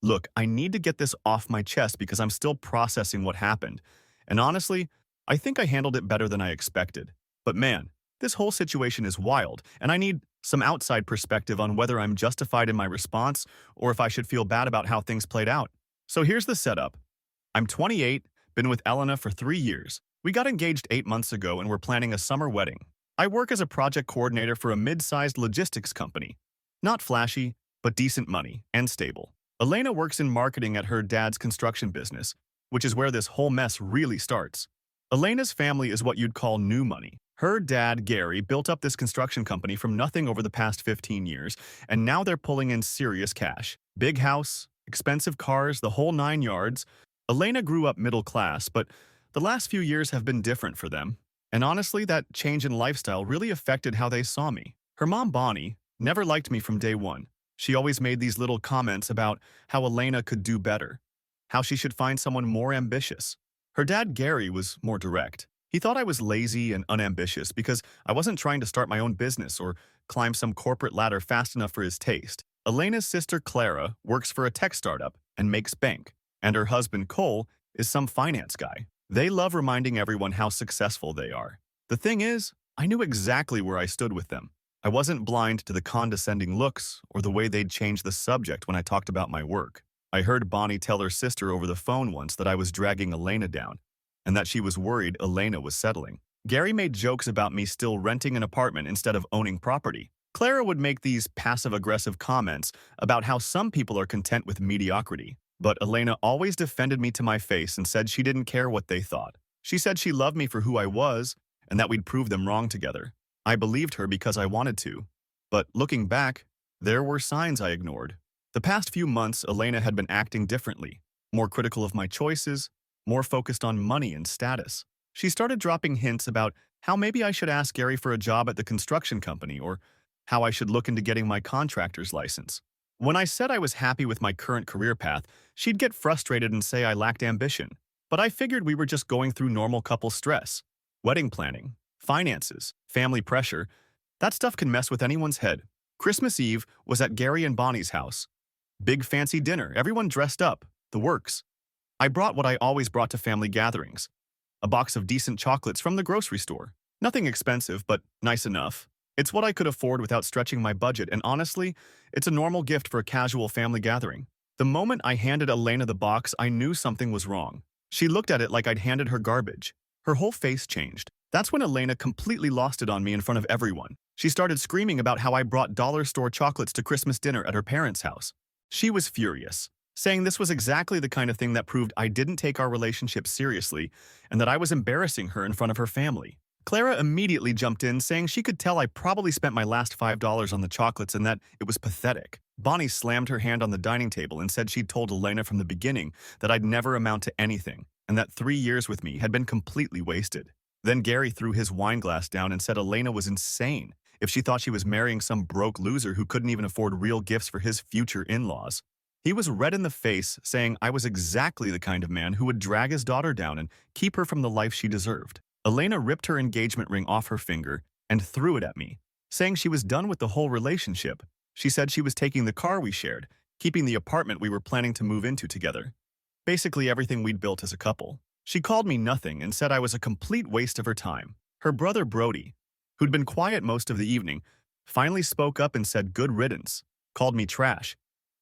Look, I need to get this off my chest because I'm still processing what happened. And honestly, I think I handled it better than I expected. But man, this whole situation is wild, and I need some outside perspective on whether I'm justified in my response or if I should feel bad about how things played out. So here's the setup. I'm 28, been with Elena for 3 years. We got engaged 8 months ago and we're planning a summer wedding. I work as a project coordinator for a mid-sized logistics company. Not flashy, but decent money and stable. Elena works in marketing at her dad's construction business, which is where this whole mess really starts. Elena's family is what you'd call new money. Her dad, Gary, built up this construction company from nothing over the past 15 years, and now they're pulling in serious cash. Big house, expensive cars, the whole 9 yards. Elena grew up middle class, but the last few years have been different for them. And honestly, that change in lifestyle really affected how they saw me. Her mom, Bonnie, never liked me from day one. She always made these little comments about how Elena could do better, how she should find someone more ambitious. Her dad, Gary, was more direct. He thought I was lazy and unambitious because I wasn't trying to start my own business or climb some corporate ladder fast enough for his taste. Elena's sister, Clara, works for a tech startup and makes bank, and her husband, Cole, is some finance guy. They love reminding everyone how successful they are. The thing is, I knew exactly where I stood with them. I wasn't blind to the condescending looks or the way they'd change the subject when I talked about my work. I heard Bonnie tell her sister over the phone once that I was dragging Elena down, and that she was worried Elena was settling. Gary made jokes about me still renting an apartment instead of owning property. Clara would make these passive-aggressive comments about how some people are content with mediocrity. But Elena always defended me to my face and said she didn't care what they thought. She said she loved me for who I was and that we'd prove them wrong together. I believed her because I wanted to. But looking back, there were signs I ignored. The past few months, Elena had been acting differently, more critical of my choices, more focused on money and status. She started dropping hints about how maybe I should ask Gary for a job at the construction company or how I should look into getting my contractor's license. When I said I was happy with my current career path, she'd get frustrated and say I lacked ambition. But I figured we were just going through normal couple stress. Wedding planning, finances, family pressure, that stuff can mess with anyone's head. Christmas Eve was at Gary and Bonnie's house. Big fancy dinner, everyone dressed up, the works. I brought what I always brought to family gatherings. A box of decent chocolates from the grocery store. Nothing expensive, but nice enough. It's what I could afford without stretching my budget, and honestly, it's a normal gift for a casual family gathering. The moment I handed Elena the box, I knew something was wrong. She looked at it like I'd handed her garbage. Her whole face changed. That's when Elena completely lost it on me in front of everyone. She started screaming about how I brought dollar store chocolates to Christmas dinner at her parents' house. She was furious, saying this was exactly the kind of thing that proved I didn't take our relationship seriously and that I was embarrassing her in front of her family. Clara immediately jumped in, saying she could tell I probably spent my last $5 on the chocolates and that it was pathetic. Bonnie slammed her hand on the dining table and said she'd told Elena from the beginning that I'd never amount to anything and that 3 years with me had been completely wasted. Then Gary threw his wine glass down and said Elena was insane if she thought she was marrying some broke loser who couldn't even afford real gifts for his future in-laws. He was red in the face, saying I was exactly the kind of man who would drag his daughter down and keep her from the life she deserved. Elena ripped her engagement ring off her finger and threw it at me, saying she was done with the whole relationship. She said she was taking the car we shared, keeping the apartment we were planning to move into together. Basically everything we'd built as a couple. She called me nothing and said I was a complete waste of her time. Her brother Brody, who'd been quiet most of the evening, finally spoke up and said good riddance, called me trash,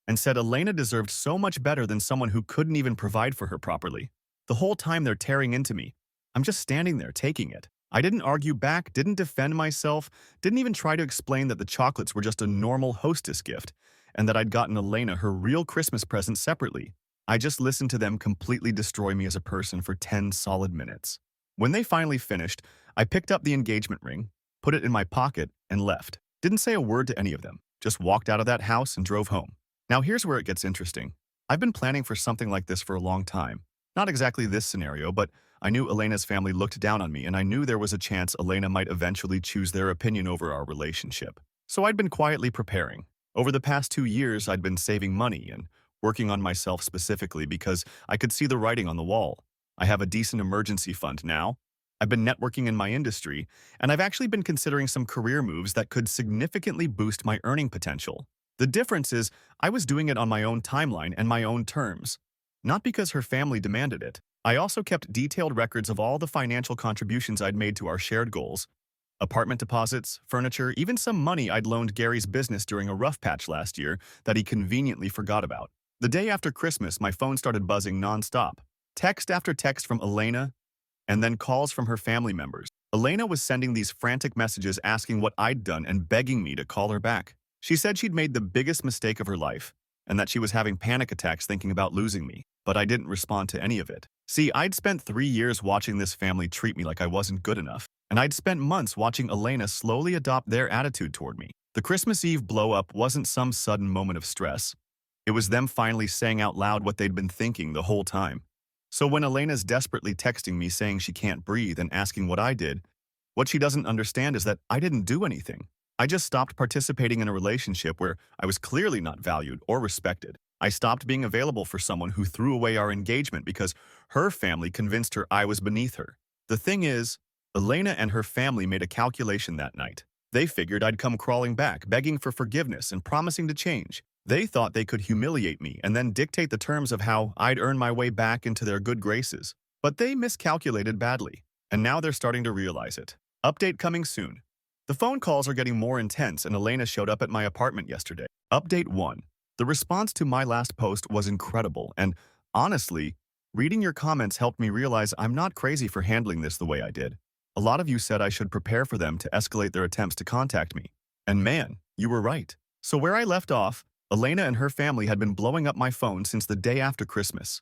and said Elena deserved so much better than someone who couldn't even provide for her properly. The whole time they're tearing into me, I'm just standing there taking it. I didn't argue back, didn't defend myself, didn't even try to explain that the chocolates were just a normal hostess gift and that I'd gotten Elena her real Christmas present separately. I just listened to them completely destroy me as a person for 10 solid minutes. When they finally finished, I picked up the engagement ring, put it in my pocket, and left. Didn't say a word to any of them, just walked out of that house and drove home. Now here's where it gets interesting. I've been planning for something like this for a long time. Not exactly this scenario, but I knew Elena's family looked down on me, and I knew there was a chance Elena might eventually choose their opinion over our relationship. So I'd been quietly preparing. Over the past 2 years, I'd been saving money and working on myself specifically because I could see the writing on the wall. I have a decent emergency fund now. I've been networking in my industry, and I've actually been considering some career moves that could significantly boost my earning potential. The difference is I was doing it on my own timeline and my own terms, not because her family demanded it. I also kept detailed records of all the financial contributions I'd made to our shared goals, apartment deposits, furniture, even some money I'd loaned Gary's business during a rough patch last year that he conveniently forgot about. The day after Christmas, my phone started buzzing nonstop. Text after text from Elena, and then calls from her family members. Elena was sending these frantic messages asking what I'd done and begging me to call her back. She said she'd made the biggest mistake of her life, and that she was having panic attacks thinking about losing me, but I didn't respond to any of it. See, I'd spent 3 years watching this family treat me like I wasn't good enough, and I'd spent months watching Elena slowly adopt their attitude toward me. The Christmas Eve blow-up wasn't some sudden moment of stress. It was them finally saying out loud what they'd been thinking the whole time. So when Elena's desperately texting me saying she can't breathe and asking what I did, what she doesn't understand is that I didn't do anything. I just stopped participating in a relationship where I was clearly not valued or respected. I stopped being available for someone who threw away our engagement because her family convinced her I was beneath her. The thing is, Elena and her family made a calculation that night. They figured I'd come crawling back, begging for forgiveness and promising to change. They thought they could humiliate me and then dictate the terms of how I'd earn my way back into their good graces. But they miscalculated badly, and now they're starting to realize it. Update coming soon. The phone calls are getting more intense, and Elena showed up at my apartment yesterday. Update 1. The response to my last post was incredible, and honestly, reading your comments helped me realize I'm not crazy for handling this the way I did. A lot of you said I should prepare for them to escalate their attempts to contact me. And man, you were right. So where I left off, Elena and her family had been blowing up my phone since the day after Christmas.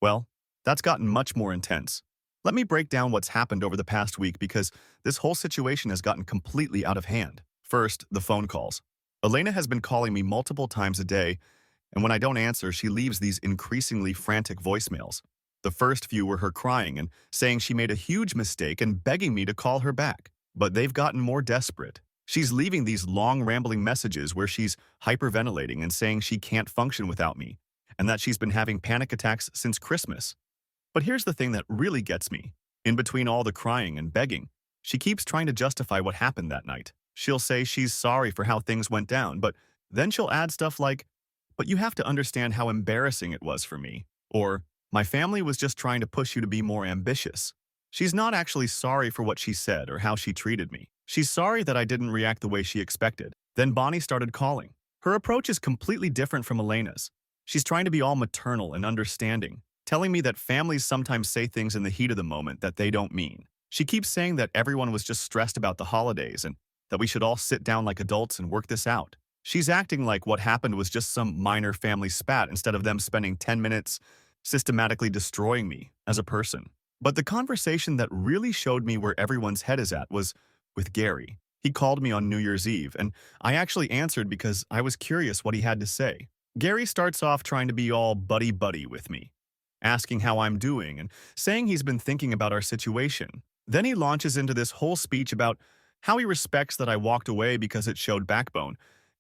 Well, that's gotten much more intense. Let me break down what's happened over the past week because this whole situation has gotten completely out of hand. First, the phone calls. Elena has been calling me multiple times a day, and when I don't answer, she leaves these increasingly frantic voicemails. The first few were her crying and saying she made a huge mistake and begging me to call her back. But they've gotten more desperate. She's leaving these long, rambling messages where she's hyperventilating and saying she can't function without me, and that she's been having panic attacks since Christmas. But here's the thing that really gets me. In between all the crying and begging, she keeps trying to justify what happened that night. She'll say she's sorry for how things went down, but then she'll add stuff like, "But you have to understand how embarrassing it was for me," or, "My family was just trying to push you to be more ambitious." She's not actually sorry for what she said or how she treated me. She's sorry that I didn't react the way she expected. Then Bonnie started calling. Her approach is completely different from Elena's. She's trying to be all maternal and understanding, telling me that families sometimes say things in the heat of the moment that they don't mean. She keeps saying that everyone was just stressed about the holidays and that we should all sit down like adults and work this out. She's acting like what happened was just some minor family spat instead of them spending 10 minutes systematically destroying me as a person. But the conversation that really showed me where everyone's head is at was with Gary. He called me on New Year's Eve, and I actually answered because I was curious what he had to say. Gary starts off trying to be all buddy-buddy with me, asking how I'm doing and saying he's been thinking about our situation. Then he launches into this whole speech about how he respects that I walked away because it showed backbone,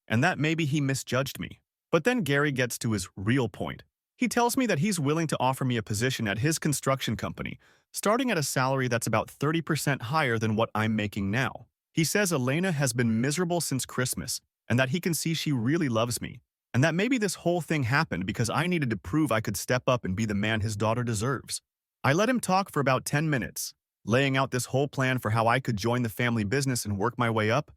and that maybe he misjudged me. But then Gary gets to his real point. He tells me that he's willing to offer me a position at his construction company, starting at a salary that's about 30% higher than what I'm making now. He says Elena has been miserable since Christmas, and that he can see she really loves me, and that maybe this whole thing happened because I needed to prove I could step up and be the man his daughter deserves. I let him talk for about 10 minutes, laying out this whole plan for how I could join the family business and work my way up,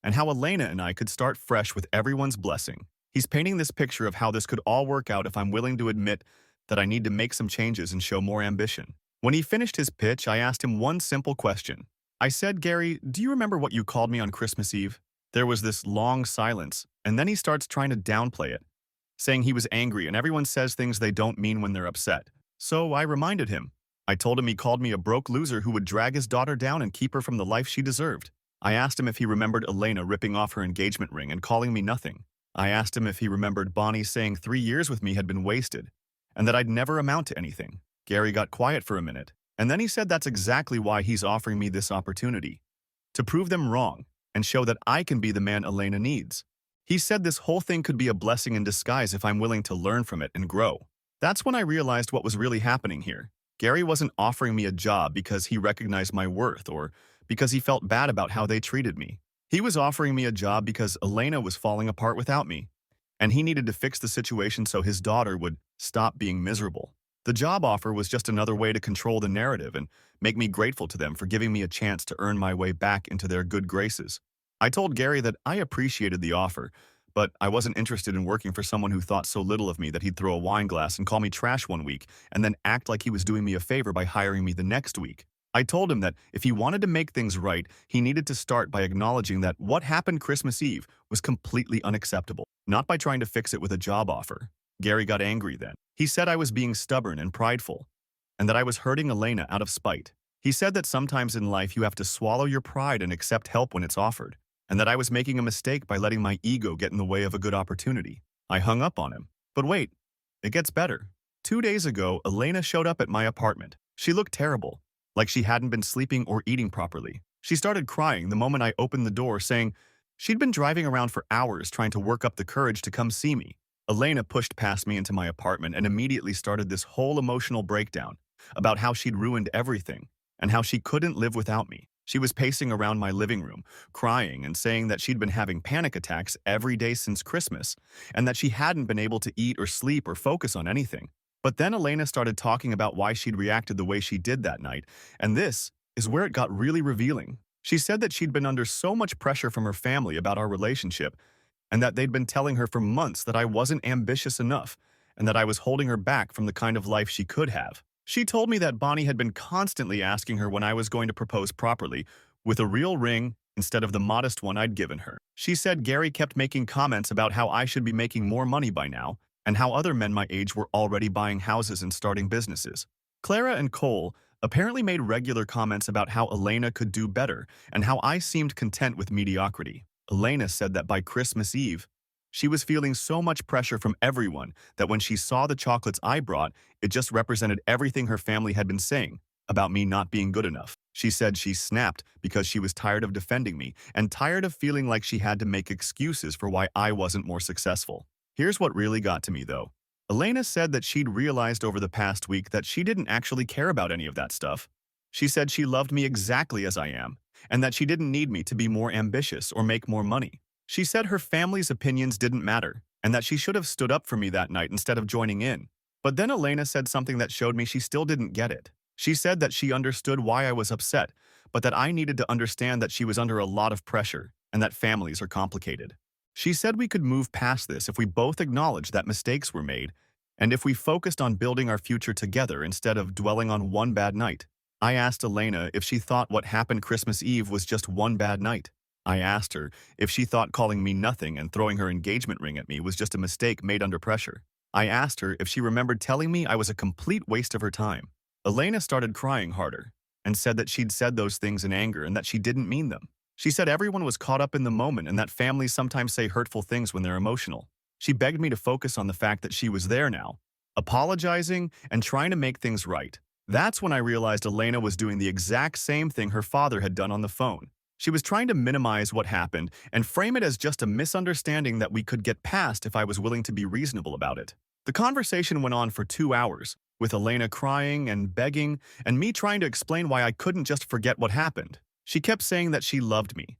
and how Elena and I could start fresh with everyone's blessing. He's painting this picture of how this could all work out if I'm willing to admit that I need to make some changes and show more ambition. When he finished his pitch, I asked him one simple question. I said, "Gary, do you remember what you called me on Christmas Eve?" There was this long silence, and then he starts trying to downplay it, saying he was angry and everyone says things they don't mean when they're upset. So I reminded him. I told him he called me a broke loser who would drag his daughter down and keep her from the life she deserved. I asked him if he remembered Elena ripping off her engagement ring and calling me nothing. I asked him if he remembered Bonnie saying 3 years with me had been wasted, and that I'd never amount to anything. Gary got quiet for a minute, and then he said that's exactly why he's offering me this opportunity. To prove them wrong, and show that I can be the man Elena needs. He said this whole thing could be a blessing in disguise if I'm willing to learn from it and grow. That's when I realized what was really happening here. Gary wasn't offering me a job because he recognized my worth or because he felt bad about how they treated me. He was offering me a job because Elena was falling apart without me, and he needed to fix the situation so his daughter would stop being miserable. The job offer was just another way to control the narrative and make me grateful to them for giving me a chance to earn my way back into their good graces. I told Gary that I appreciated the offer, but I wasn't interested in working for someone who thought so little of me that he'd throw a wine glass and call me trash one week and then act like he was doing me a favor by hiring me the next week. I told him that if he wanted to make things right, he needed to start by acknowledging that what happened Christmas Eve was completely unacceptable, not by trying to fix it with a job offer. Gary got angry then. He said I was being stubborn and prideful, and that I was hurting Elena out of spite. He said that sometimes in life you have to swallow your pride and accept help when it's offered, and that I was making a mistake by letting my ego get in the way of a good opportunity. I hung up on him. But wait, it gets better. 2 days ago, Elena showed up at my apartment. She looked terrible, like she hadn't been sleeping or eating properly. She started crying the moment I opened the door, saying she'd been driving around for hours trying to work up the courage to come see me. Elena pushed past me into my apartment and immediately started this whole emotional breakdown about how she'd ruined everything and how she couldn't live without me. She was pacing around my living room, crying and saying that she'd been having panic attacks every day since Christmas and that she hadn't been able to eat or sleep or focus on anything. But then Elena started talking about why she'd reacted the way she did that night, and this is where it got really revealing. She said that she'd been under so much pressure from her family about our relationship, and that they'd been telling her for months that I wasn't ambitious enough, and that I was holding her back from the kind of life she could have. She told me that Bonnie had been constantly asking her when I was going to propose properly, with a real ring instead of the modest one I'd given her. She said Gary kept making comments about how I should be making more money by now, and how other men my age were already buying houses and starting businesses. Clara and Cole apparently made regular comments about how Elena could do better and how I seemed content with mediocrity. Elena said that by Christmas Eve, she was feeling so much pressure from everyone that when she saw the chocolates I brought, it just represented everything her family had been saying about me not being good enough. She said she snapped because she was tired of defending me and tired of feeling like she had to make excuses for why I wasn't more successful. Here's what really got to me, though. Elena said that she'd realized over the past week that she didn't actually care about any of that stuff. She said she loved me exactly as I am, and that she didn't need me to be more ambitious or make more money. She said her family's opinions didn't matter, and that she should have stood up for me that night instead of joining in. But then Elena said something that showed me she still didn't get it. She said that she understood why I was upset, but that I needed to understand that she was under a lot of pressure, and that families are complicated. She said we could move past this if we both acknowledged that mistakes were made, and if we focused on building our future together instead of dwelling on one bad night. I asked Elena if she thought what happened Christmas Eve was just one bad night. I asked her if she thought calling me nothing and throwing her engagement ring at me was just a mistake made under pressure. I asked her if she remembered telling me I was a complete waste of her time. Elena started crying harder and said that she'd said those things in anger and that she didn't mean them. She said everyone was caught up in the moment and that families sometimes say hurtful things when they're emotional. She begged me to focus on the fact that she was there now, apologizing and trying to make things right. That's when I realized Elena was doing the exact same thing her father had done on the phone. She was trying to minimize what happened and frame it as just a misunderstanding that we could get past if I was willing to be reasonable about it. The conversation went on for 2 hours, with Elena crying and begging, and me trying to explain why I couldn't just forget what happened. She kept saying that she loved me,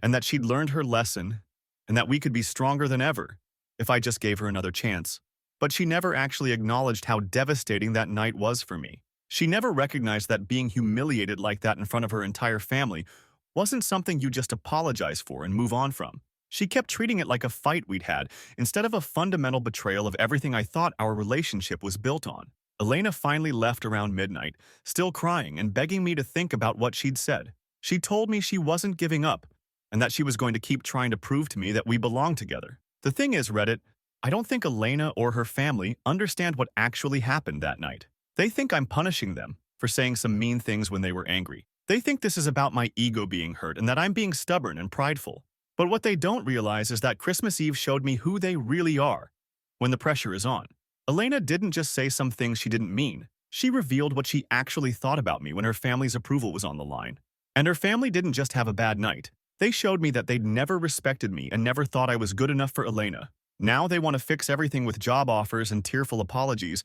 and that she'd learned her lesson, and that we could be stronger than ever if I just gave her another chance. But she never actually acknowledged how devastating that night was for me. She never recognized that being humiliated like that in front of her entire family wasn't something you just apologize for and move on from. She kept treating it like a fight we'd had, instead of a fundamental betrayal of everything I thought our relationship was built on. Elena finally left around midnight, still crying and begging me to think about what she'd said. She told me she wasn't giving up, and that she was going to keep trying to prove to me that we belonged together. The thing is, Reddit, I don't think Elena or her family understand what actually happened that night. They think I'm punishing them for saying some mean things when they were angry. They think this is about my ego being hurt and that I'm being stubborn and prideful. But what they don't realize is that Christmas Eve showed me who they really are when the pressure is on. Elena didn't just say some things she didn't mean. She revealed what she actually thought about me when her family's approval was on the line. And her family didn't just have a bad night. They showed me that they'd never respected me and never thought I was good enough for Elena. Now they want to fix everything with job offers and tearful apologies,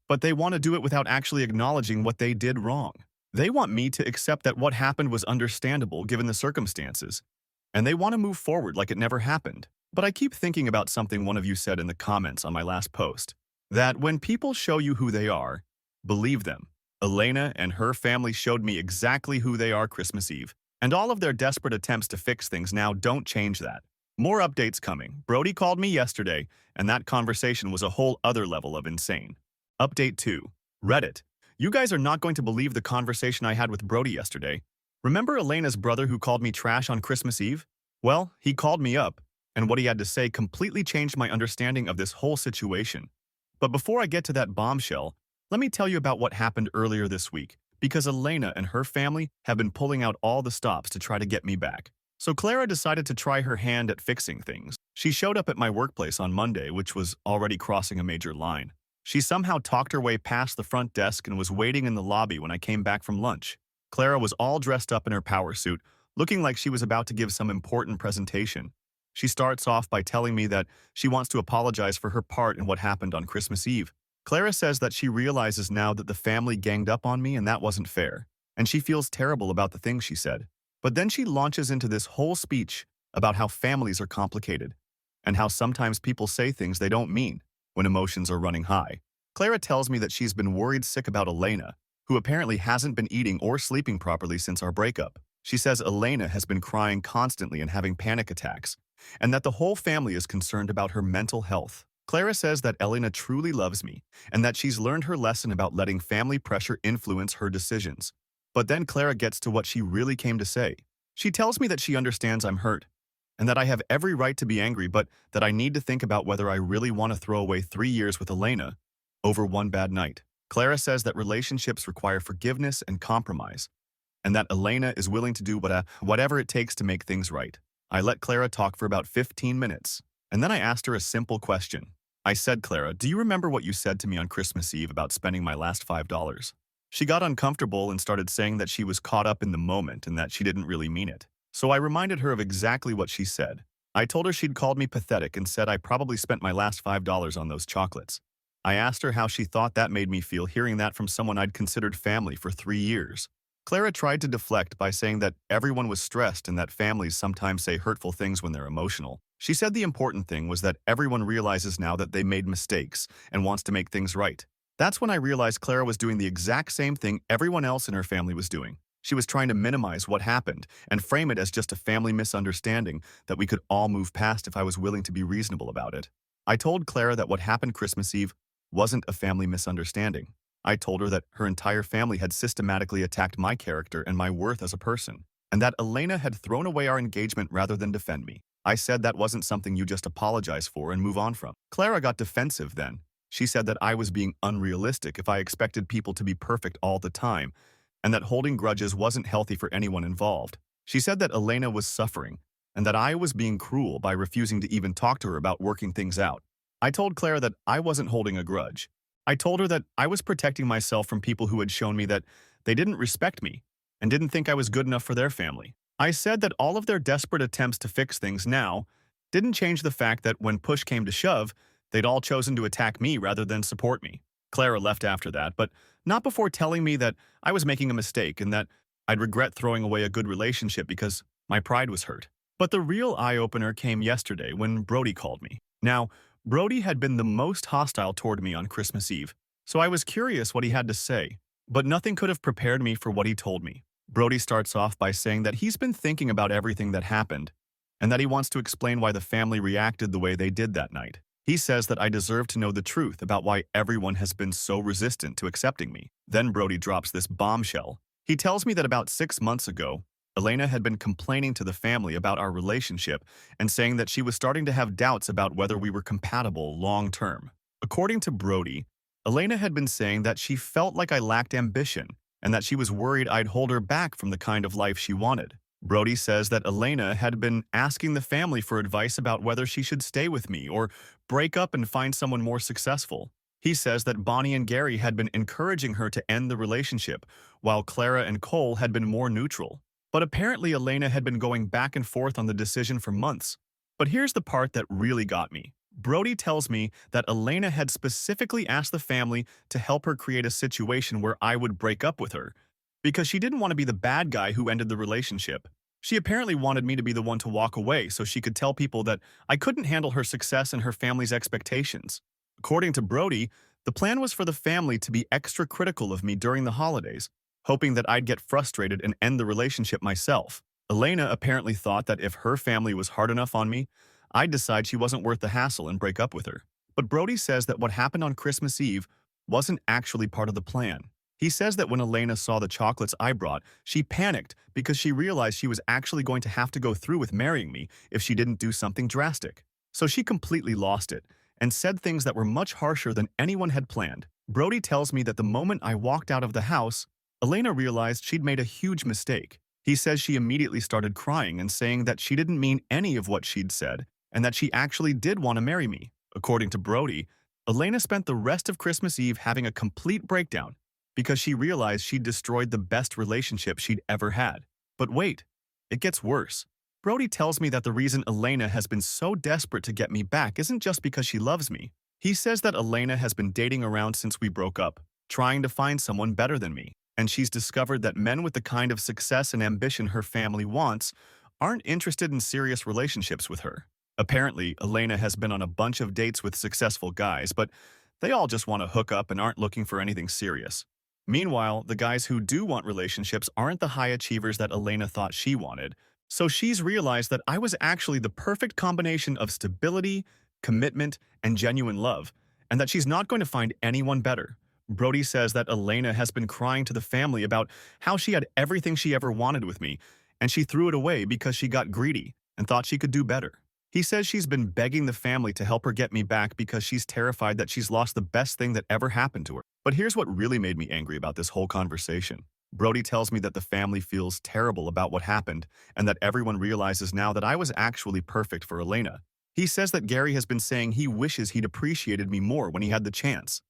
but they want to do it without actually acknowledging what they did wrong. They want me to accept that what happened was understandable given the circumstances, and they want to move forward like it never happened. But I keep thinking about something one of you said in the comments on my last post. That when people show you who they are, believe them. Elena and her family showed me exactly who they are Christmas Eve. And all of their desperate attempts to fix things now don't change that. More updates coming. Brody called me yesterday, and that conversation was a whole other level of insane. Update 2. Reddit. You guys are not going to believe the conversation I had with Brody yesterday. Remember Elena's brother who called me trash on Christmas Eve? Well, he called me up, and what he had to say completely changed my understanding of this whole situation. But before I get to that bombshell, let me tell you about what happened earlier this week, because Elena and her family have been pulling out all the stops to try to get me back. So Clara decided to try her hand at fixing things. She showed up at my workplace on Monday, which was already crossing a major line. She somehow talked her way past the front desk and was waiting in the lobby when I came back from lunch. Clara was all dressed up in her power suit, looking like she was about to give some important presentation. She starts off by telling me that she wants to apologize for her part in what happened on Christmas Eve. Clara says that she realizes now that the family ganged up on me and that wasn't fair, and she feels terrible about the things she said. But then she launches into this whole speech about how families are complicated, and how sometimes people say things they don't mean when emotions are running high. Clara tells me that she's been worried sick about Elena, who apparently hasn't been eating or sleeping properly since our breakup. She says Elena has been crying constantly and having panic attacks, and that the whole family is concerned about her mental health. Clara says that Elena truly loves me, and that she's learned her lesson about letting family pressure influence her decisions. But then Clara gets to what she really came to say. She tells me that she understands I'm hurt, and that I have every right to be angry, but that I need to think about whether I really want to throw away 3 years with Elena over one bad night. Clara says that relationships require forgiveness and compromise, and that Elena is willing to do whatever it takes to make things right. I let Clara talk for about 15 minutes, and then I asked her a simple question. I said, Clara, do you remember what you said to me on Christmas Eve about spending my last $5? She got uncomfortable and started saying that she was caught up in the moment and that she didn't really mean it. So I reminded her of exactly what she said. I told her she'd called me pathetic and said I probably spent my last $5 on those chocolates. I asked her how she thought that made me feel hearing that from someone I'd considered family for 3 years. Clara tried to deflect by saying that everyone was stressed and that families sometimes say hurtful things when they're emotional. She said the important thing was that everyone realizes now that they made mistakes and wants to make things right. That's when I realized Clara was doing the exact same thing everyone else in her family was doing. She was trying to minimize what happened and frame it as just a family misunderstanding that we could all move past if I was willing to be reasonable about it. I told Clara that what happened Christmas Eve wasn't a family misunderstanding. I told her that her entire family had systematically attacked my character and my worth as a person, and that Elena had thrown away our engagement rather than defend me. I said that wasn't something you just apologize for and move on from. Clara got defensive then. She said that I was being unrealistic if I expected people to be perfect all the time, and that holding grudges wasn't healthy for anyone involved. She said that Elena was suffering, and that I was being cruel by refusing to even talk to her about working things out. I told Clara that I wasn't holding a grudge. I told her that I was protecting myself from people who had shown me that they didn't respect me and didn't think I was good enough for their family. I said that all of their desperate attempts to fix things now didn't change the fact that when push came to shove, they'd all chosen to attack me rather than support me. Clara left after that, but not before telling me that I was making a mistake and that I'd regret throwing away a good relationship because my pride was hurt. But the real eye-opener came yesterday when Brody called me. Now, Brody had been the most hostile toward me on Christmas Eve, so I was curious what he had to say, but nothing could have prepared me for what he told me. Brody starts off by saying that he's been thinking about everything that happened, and that he wants to explain why the family reacted the way they did that night. He says that I deserve to know the truth about why everyone has been so resistant to accepting me. Then Brody drops this bombshell. He tells me that about 6 months ago, Elena had been complaining to the family about our relationship and saying that she was starting to have doubts about whether we were compatible long-term. According to Brody, Elena had been saying that she felt like I lacked ambition and that she was worried I'd hold her back from the kind of life she wanted. Brody says that Elena had been asking the family for advice about whether she should stay with me or break up and find someone more successful. He says that Bonnie and Gary had been encouraging her to end the relationship, while Clara and Cole had been more neutral. But apparently Elena had been going back and forth on the decision for months. But here's the part that really got me. Brody tells me that Elena had specifically asked the family to help her create a situation where I would break up with her, because she didn't want to be the bad guy who ended the relationship. She apparently wanted me to be the one to walk away so she could tell people that I couldn't handle her success and her family's expectations. According to Brody, the plan was for the family to be extra critical of me during the holidays, hoping that I'd get frustrated and end the relationship myself. Elena apparently thought that if her family was hard enough on me, I'd decide she wasn't worth the hassle and break up with her. But Brody says that what happened on Christmas Eve wasn't actually part of the plan. He says that when Elena saw the chocolates I brought, she panicked because she realized she was actually going to have to go through with marrying me if she didn't do something drastic. So she completely lost it and said things that were much harsher than anyone had planned. Brody tells me that the moment I walked out of the house, Elena realized she'd made a huge mistake. He says she immediately started crying and saying that she didn't mean any of what she'd said and that she actually did want to marry me. According to Brody, Elena spent the rest of Christmas Eve having a complete breakdown because she realized she'd destroyed the best relationship she'd ever had. But wait, it gets worse. Brody tells me that the reason Elena has been so desperate to get me back isn't just because she loves me. He says that Elena has been dating around since we broke up, trying to find someone better than me, and she's discovered that men with the kind of success and ambition her family wants aren't interested in serious relationships with her. Apparently, Elena has been on a bunch of dates with successful guys, but they all just want to hook up and aren't looking for anything serious. Meanwhile, the guys who do want relationships aren't the high achievers that Elena thought she wanted, so she's realized that I was actually the perfect combination of stability, commitment, and genuine love, and that she's not going to find anyone better. Brody says that Elena has been crying to the family about how she had everything she ever wanted with me, and she threw it away because she got greedy and thought she could do better. He says she's been begging the family to help her get me back because she's terrified that she's lost the best thing that ever happened to her. But here's what really made me angry about this whole conversation. Brody tells me that the family feels terrible about what happened and that everyone realizes now that I was actually perfect for Elena. He says that Gary has been saying he wishes he'd appreciated me more when he had the chance,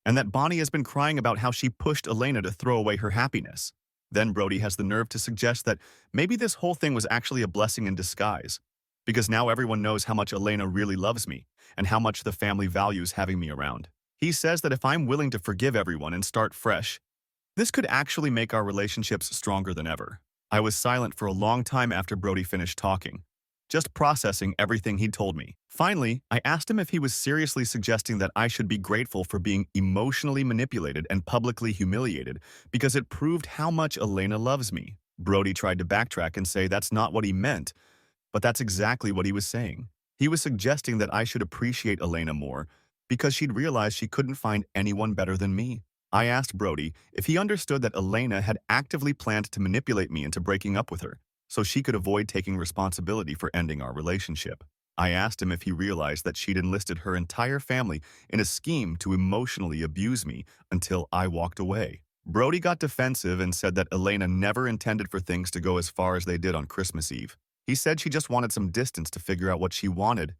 and that Bonnie has been crying about how she pushed Elena to throw away her happiness. Then Brody has the nerve to suggest that maybe this whole thing was actually a blessing in disguise, because now everyone knows how much Elena really loves me and how much the family values having me around. He says that if I'm willing to forgive everyone and start fresh, this could actually make our relationships stronger than ever. I was silent for a long time after Brody finished talking, just processing everything he'd told me. Finally, I asked him if he was seriously suggesting that I should be grateful for being emotionally manipulated and publicly humiliated because it proved how much Elena loves me. Brody tried to backtrack and say that's not what he meant, but that's exactly what he was saying. He was suggesting that I should appreciate Elena more because she'd realized she couldn't find anyone better than me. I asked Brody if he understood that Elena had actively planned to manipulate me into breaking up with her so she could avoid taking responsibility for ending our relationship. I asked him if he realized that she'd enlisted her entire family in a scheme to emotionally abuse me until I walked away. Brody got defensive and said that Elena never intended for things to go as far as they did on Christmas Eve. He said she just wanted some distance to figure out what she wanted,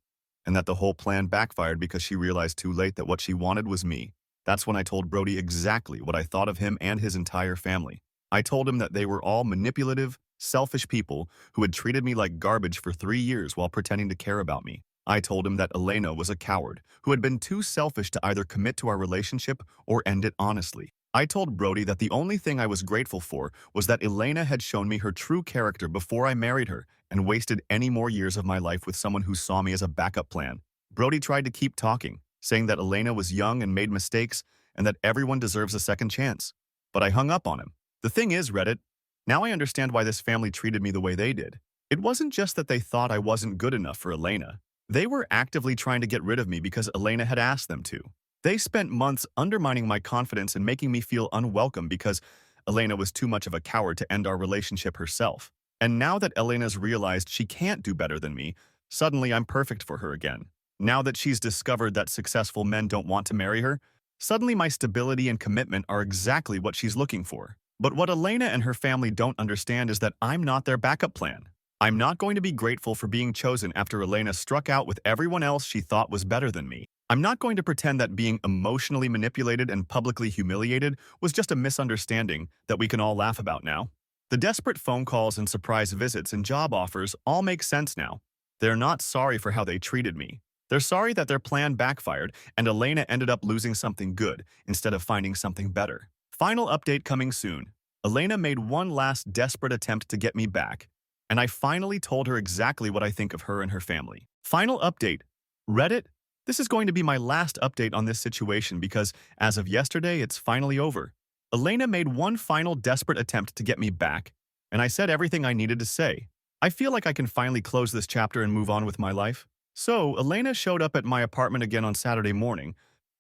and that the whole plan backfired because she realized too late that what she wanted was me. That's when I told Brody exactly what I thought of him and his entire family. I told him that they were all manipulative, selfish people who had treated me like garbage for 3 years while pretending to care about me. I told him that Elena was a coward who had been too selfish to either commit to our relationship or end it honestly. I told Brody that the only thing I was grateful for was that Elena had shown me her true character before I married her and wasted any more years of my life with someone who saw me as a backup plan. Brody tried to keep talking, saying that Elena was young and made mistakes and that everyone deserves a second chance. But I hung up on him. The thing is, Reddit, now I understand why this family treated me the way they did. It wasn't just that they thought I wasn't good enough for Elena. They were actively trying to get rid of me because Elena had asked them to. They spent months undermining my confidence and making me feel unwelcome because Elena was too much of a coward to end our relationship herself. And now that Elena's realized she can't do better than me, suddenly I'm perfect for her again. Now that she's discovered that successful men don't want to marry her, suddenly my stability and commitment are exactly what she's looking for. But what Elena and her family don't understand is that I'm not their backup plan. I'm not going to be grateful for being chosen after Elena struck out with everyone else she thought was better than me. I'm not going to pretend that being emotionally manipulated and publicly humiliated was just a misunderstanding that we can all laugh about now. The desperate phone calls and surprise visits and job offers all make sense now. They're not sorry for how they treated me. They're sorry that their plan backfired and Elena ended up losing something good instead of finding something better. Final update coming soon. Elena made one last desperate attempt to get me back, and I finally told her exactly what I think of her and her family. Final update. Reddit, this is going to be my last update on this situation because, as of yesterday, it's finally over. Elena made one final desperate attempt to get me back, and I said everything I needed to say. I feel like I can finally close this chapter and move on with my life. So, Elena showed up at my apartment again on Saturday morning,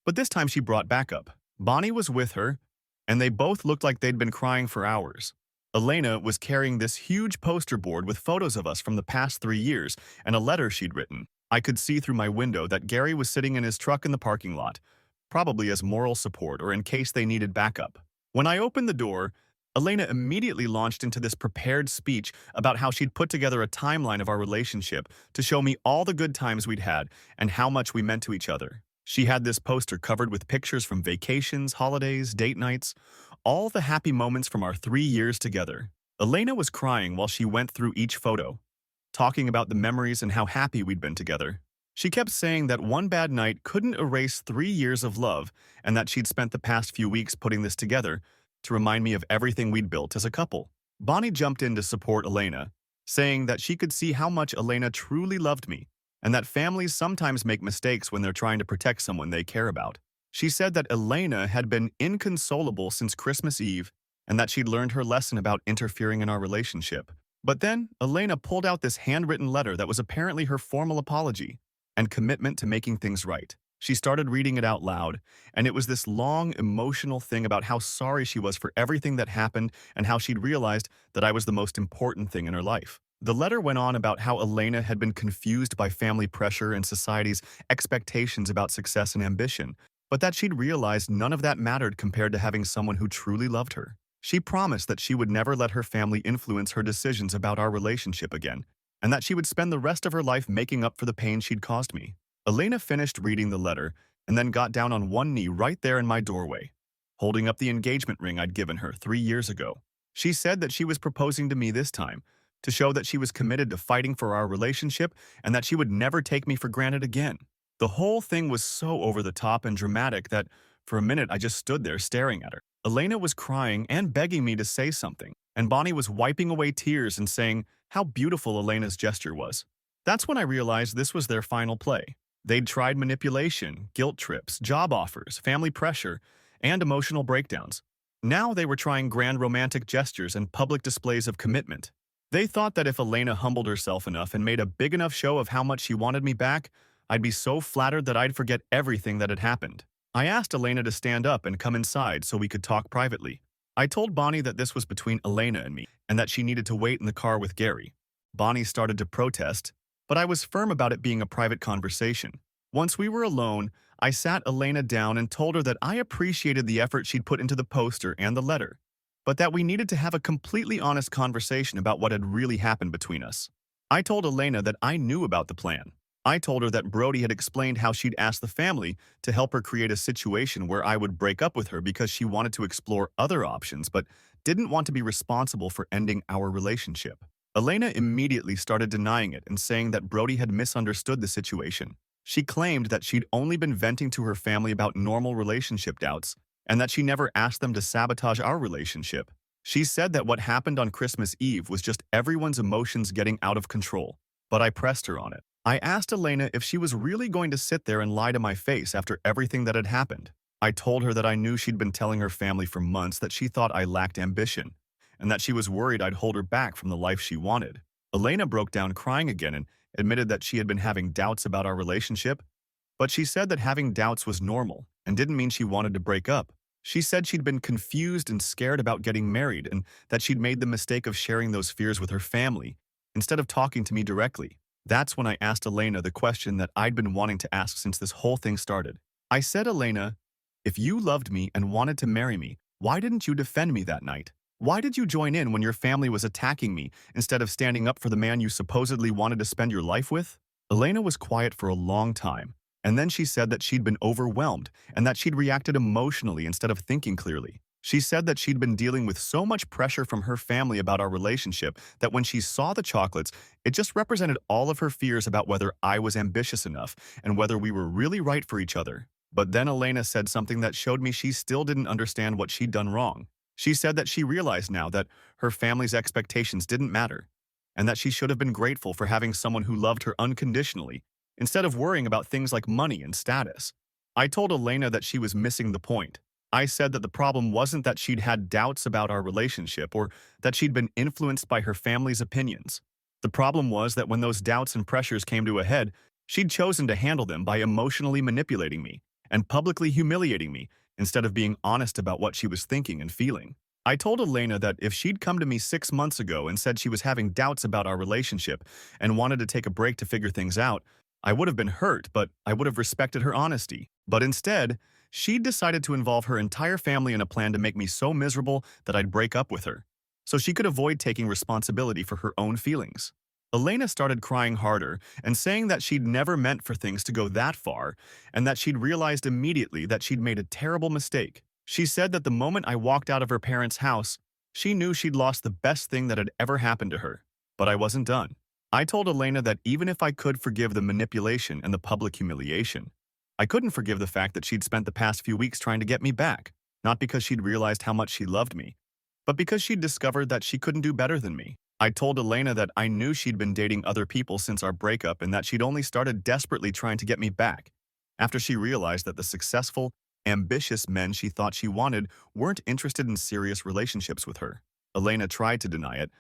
but this time she brought backup. Bonnie was with her, and they both looked like they'd been crying for hours. Elena was carrying this huge poster board with photos of us from the past 3 years and a letter she'd written. I could see through my window that Gary was sitting in his truck in the parking lot, probably as moral support or in case they needed backup. When I opened the door, Elena immediately launched into this prepared speech about how she'd put together a timeline of our relationship to show me all the good times we'd had and how much we meant to each other. She had this poster covered with pictures from vacations, holidays, date nights, all the happy moments from our 3 years together. Elena was crying while she went through each photo, talking about the memories and how happy we'd been together. She kept saying that one bad night couldn't erase 3 years of love and that she'd spent the past few weeks putting this together to remind me of everything we'd built as a couple. Bonnie jumped in to support Elena, saying that she could see how much Elena truly loved me and that families sometimes make mistakes when they're trying to protect someone they care about. She said that Elena had been inconsolable since Christmas Eve and that she'd learned her lesson about interfering in our relationship. But then, Elena pulled out this handwritten letter that was apparently her formal apology and commitment to making things right. She started reading it out loud, and it was this long, emotional thing about how sorry she was for everything that happened and how she'd realized that I was the most important thing in her life. The letter went on about how Elena had been confused by family pressure and society's expectations about success and ambition, but that she'd realized none of that mattered compared to having someone who truly loved her. She promised that she would never let her family influence her decisions about our relationship again, and that she would spend the rest of her life making up for the pain she'd caused me. Elena finished reading the letter and then got down on one knee right there in my doorway, holding up the engagement ring I'd given her 3 years ago. She said that she was proposing to me this time, to show that she was committed to fighting for our relationship and that she would never take me for granted again. The whole thing was so over the top and dramatic that, for a minute, I just stood there staring at her. Elena was crying and begging me to say something, and Bonnie was wiping away tears and saying how beautiful Elena's gesture was. That's when I realized this was their final play. They'd tried manipulation, guilt trips, job offers, family pressure, and emotional breakdowns. Now they were trying grand romantic gestures and public displays of commitment. They thought that if Elena humbled herself enough and made a big enough show of how much she wanted me back, I'd be so flattered that I'd forget everything that had happened. I asked Elena to stand up and come inside so we could talk privately. I told Bonnie that this was between Elena and me, and that she needed to wait in the car with Gary. Bonnie started to protest, but I was firm about it being a private conversation. Once we were alone, I sat Elena down and told her that I appreciated the effort she'd put into the poster and the letter, but that we needed to have a completely honest conversation about what had really happened between us. I told Elena that I knew about the plan. I told her that Brody had explained how she'd asked the family to help her create a situation where I would break up with her because she wanted to explore other options but didn't want to be responsible for ending our relationship. Elena immediately started denying it and saying that Brody had misunderstood the situation. She claimed that she'd only been venting to her family about normal relationship doubts and that she never asked them to sabotage our relationship. She said that what happened on Christmas Eve was just everyone's emotions getting out of control, but I pressed her on it. I asked Elena if she was really going to sit there and lie to my face after everything that had happened. I told her that I knew she'd been telling her family for months that she thought I lacked ambition, and that she was worried I'd hold her back from the life she wanted. Elena broke down crying again and admitted that she had been having doubts about our relationship, but she said that having doubts was normal and didn't mean she wanted to break up. She said she'd been confused and scared about getting married and that she'd made the mistake of sharing those fears with her family instead of talking to me directly. That's when I asked Elena the question that I'd been wanting to ask since this whole thing started. I said, Elena, if you loved me and wanted to marry me, why didn't you defend me that night? Why did you join in when your family was attacking me instead of standing up for the man you supposedly wanted to spend your life with? Elena was quiet for a long time, and then she said that she'd been overwhelmed and that she'd reacted emotionally instead of thinking clearly. She said that she'd been dealing with so much pressure from her family about our relationship that when she saw the chocolates, it just represented all of her fears about whether I was ambitious enough and whether we were really right for each other. But then Elena said something that showed me she still didn't understand what she'd done wrong. She said that she realized now that her family's expectations didn't matter, and that she should have been grateful for having someone who loved her unconditionally, instead of worrying about things like money and status. I told Elena that she was missing the point. I said that the problem wasn't that she'd had doubts about our relationship or that she'd been influenced by her family's opinions. The problem was that when those doubts and pressures came to a head, she'd chosen to handle them by emotionally manipulating me and publicly humiliating me instead of being honest about what she was thinking and feeling. I told Elena that if she'd come to me 6 months ago and said she was having doubts about our relationship and wanted to take a break to figure things out, I would have been hurt, but I would have respected her honesty. But instead, she'd decided to involve her entire family in a plan to make me so miserable that I'd break up with her, so she could avoid taking responsibility for her own feelings. Elena started crying harder and saying that she'd never meant for things to go that far and that she'd realized immediately that she'd made a terrible mistake. She said that the moment I walked out of her parents' house, she knew she'd lost the best thing that had ever happened to her. But I wasn't done. I told Elena that even if I could forgive the manipulation and the public humiliation, I couldn't forgive the fact that she'd spent the past few weeks trying to get me back, not because she'd realized how much she loved me, but because she'd discovered that she couldn't do better than me. I told Elena that I knew she'd been dating other people since our breakup and that she'd only started desperately trying to get me back, after she realized that the successful, ambitious men she thought she wanted weren't interested in serious relationships with her. Elena tried to deny it,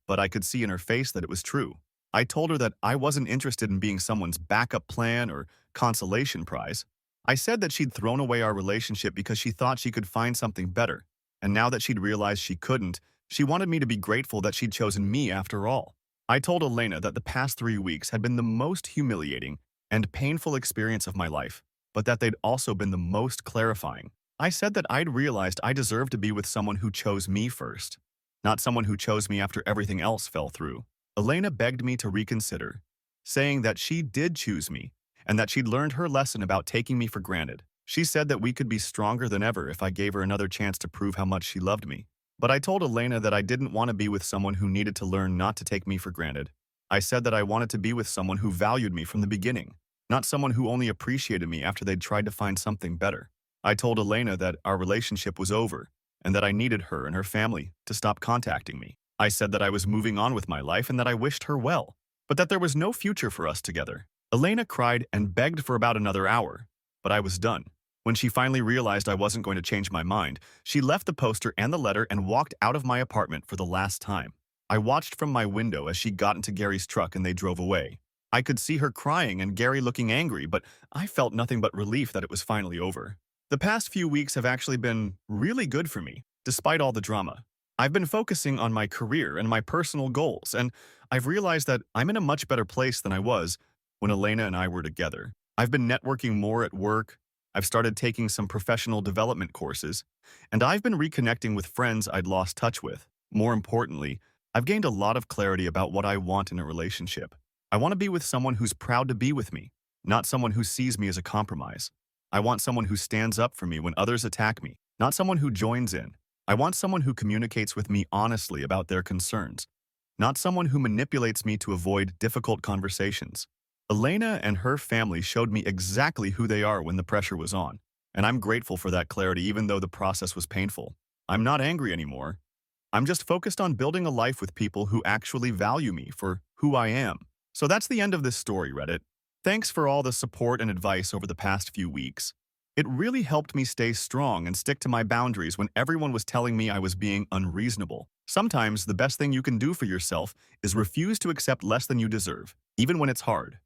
but I could see in her face that it was true. I told her that I wasn't interested in being someone's backup plan or consolation prize. I said that she'd thrown away our relationship because she thought she could find something better, and now that she'd realized she couldn't, she wanted me to be grateful that she'd chosen me after all. I told Elena that the past 3 weeks had been the most humiliating and painful experience of my life, but that they'd also been the most clarifying. I said that I'd realized I deserved to be with someone who chose me first, not someone who chose me after everything else fell through. Elena begged me to reconsider, saying that she did choose me and that she'd learned her lesson about taking me for granted. She said that we could be stronger than ever if I gave her another chance to prove how much she loved me. But I told Elena that I didn't want to be with someone who needed to learn not to take me for granted. I said that I wanted to be with someone who valued me from the beginning, not someone who only appreciated me after they'd tried to find something better. I told Elena that our relationship was over and that I needed her and her family to stop contacting me. I said that I was moving on with my life and that I wished her well, but that there was no future for us together. Elena cried and begged for about another hour, but I was done. When she finally realized I wasn't going to change my mind, she left the poster and the letter and walked out of my apartment for the last time. I watched from my window as she got into Gary's truck and they drove away. I could see her crying and Gary looking angry, but I felt nothing but relief that it was finally over. The past few weeks have actually been really good for me, despite all the drama. I've been focusing on my career and my personal goals, and I've realized that I'm in a much better place than I was when Elena and I were together. I've been networking more at work, I've started taking some professional development courses, and I've been reconnecting with friends I'd lost touch with. More importantly, I've gained a lot of clarity about what I want in a relationship. I want to be with someone who's proud to be with me, not someone who sees me as a compromise. I want someone who stands up for me when others attack me, not someone who joins in. I want someone who communicates with me honestly about their concerns, not someone who manipulates me to avoid difficult conversations. Elena and her family showed me exactly who they are when the pressure was on, and I'm grateful for that clarity even though the process was painful. I'm not angry anymore. I'm just focused on building a life with people who actually value me for who I am. So that's the end of this story, Reddit. Thanks for all the support and advice over the past few weeks. It really helped me stay strong and stick to my boundaries when everyone was telling me I was being unreasonable. Sometimes the best thing you can do for yourself is refuse to accept less than you deserve, even when it's hard.